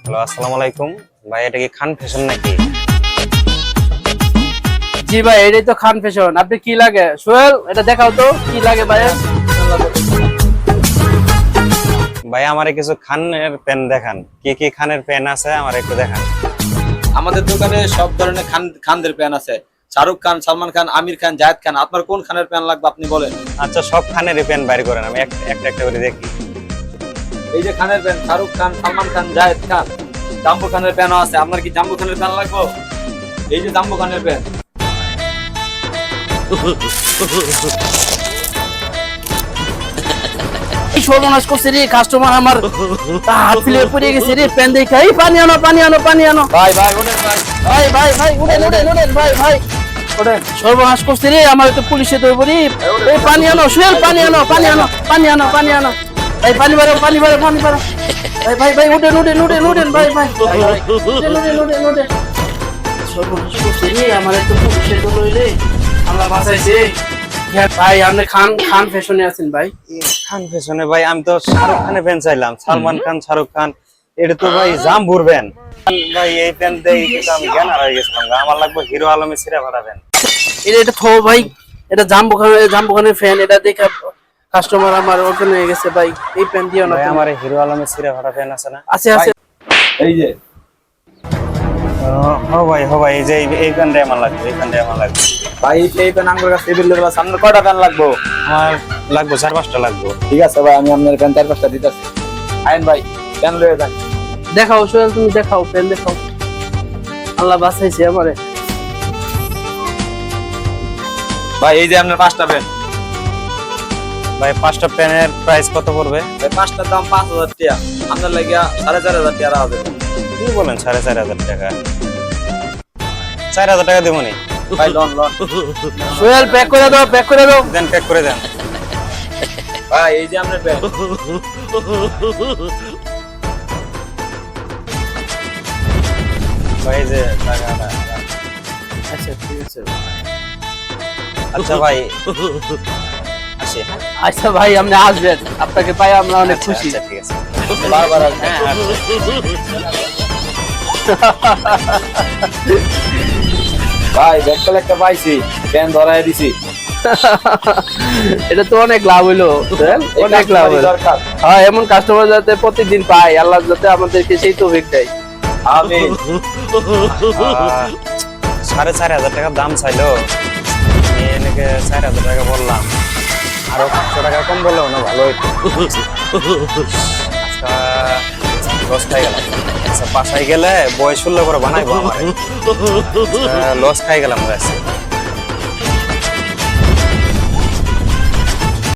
Hello, আসসালামু আলাইকুম ভাই। এটা কি খান ফ্যাশন নাকি? জি ভাই, এটাই তো খান ফ্যাশন। আপনি কি লাগে সোহেল, এটা দেখাও তো কি লাগে ভাই। ভাই আমারে কিছু খানের পেন দেখান। কি কি খানের পেন আছে আমার একটু দেখান। আমাদের দোকানে সব ধরনের খানদের প্যান আছে। শাহরুখ খান, সালমান খান, আমির খান, জায়েদ খান। আপনার কোন খানের প্যান লাগবে আপনি বলেন। আচ্ছা, সব খানেরই পেন বাইর করেন, আমি একটা একটা করে দেখি। এই যে খানের প্যান, শাহরুখ খান, সালমান খান, জায়েদ খান। জাম্বো খানের প্যানও আছে। আপনার কি জাম্বো খানের প্যান লাগবে? এই যে জাম্বো খানের প্যান। সর্বনাশ করছে রে, কাস্টমার আমার হাত ফিলে পড়ে গেছে রে। প্যান দেখে এই পানি আনো, পানি আনো, পানি আনো। ভাই ভাই ওঠেন ভাই। ভাই ভাই ভাই উঠেন উঠেন উঠেন ভাই ভাই ওঠেন। সর্বনাশ করছে রে, আমার তো পুলিশে ধরবো রে। এই পানি আনো সোহেল, পানি আনো, পানি আনো, পানি আনো, পানি আনো। ভাই পানি বাড়ো, পানি বাড়ো, পানি বাড়ো। ভাই ভাই ভাই উঠেন উঠেন উঠেন উঠেন ভাই ভাই উঠেন উঠেন উঠেন উঠেন। সর্বনাশ করছে রে, আমার তো পুলিশে ধরলো রে। আল্লাহ বাঁচাইছে। ভাই আপনি খান ফ্যাশনে আছেন ভাই? খান ফ্যাশনে ভাই? আমি তো শাহরুখ খানের পেন চাইলাম। সালমান খান, শাহরুখ খান, এটা তো ভাই জাম্বুর পেন। ভাই এই পেন দেই কিন্তু আমি জ্ঞান হারিয়ে গেছিলাম। আমার লাগবে হিরো আলমের সিরা ফাটা পেন। এটা থো ভাই, এটা জাম্বো খানের ফ্যান। এটা দেখে কাস্টমার আমার ওখানে হয়ে গেছে ভাই। এই প্যান দিও না ভাই তুমি। আমার হিরো আলমের সিরা ফাটা পেন আছে না? আছে আছে। এই যে হো ভাই এই যে এই পেনটাই আমার লাগবে, এই পেনটাই আমার লাগবে। ভাই এই প্যান আমার কাছে এভেলেবল আছে। আপনার কয়টা প্যান লাগবে? আমার লাগবে 4-5টা লাগবে। ঠিক আছে ভাই, আমি আপনার প্যান 4-5টা দিতেছি। আইন ভাই প্যান লয়ে যান। দেখাও সোহেল, তুমি দেখাও প্যান দেখাও। আল্লাহ বাঁচাইছে আমারে। ভাই এই যে আপনার 5টা প্যান। ভাই 5টা পেনের প্রাইস কত পড়বে? ভাই 5টার দাম 5000 টাকা। আপনার লাগিয়া 4500 টাকা হবে। কি বলেন 4500 টাকা? 4000 টাকা দেবো নি? ভাই লন লন। সোহেল প্যাক করে দাও, প্যাক করে দাও। দেন, প্যাক করে দেন। ভাই এই যে আপনার প্যান। ভাই যে টাকাটা। আচ্ছা ঠিক আছে। আচ্ছা ভাই আসি। আচ্ছা ভাই আপনি আসবেন, আপনাকে পাই আমরা অনেক খুশি। আচ্ছা ঠিক আছে। বারবার আসবেন। হ্যাঁ ভাই ব্যাককল একটা পাইছি, প্যান ধরায় দিছি। এটা তো অনেক লাভ হইলো সোহেল, অনেক লাভ হইলো। দরকার। হ্যাঁ, এমন কাস্টমার যাতে প্রতিদিন পাই, আল্লাহ যাতে আমাদেরকে সেই তৌফিক দেয়। আমিন। 4500 টাকা দাম চাইলো, আমি এনেকে 4000 টাকা বললাম। আরো 500 টাকা কম বললেও না ভালো হইতো। আচ্ছা লস খাই গেলাম। আচ্ছা বাসায় গেলে বয়স 16 করে বানাইবো আমার। লস খাই গেলাম।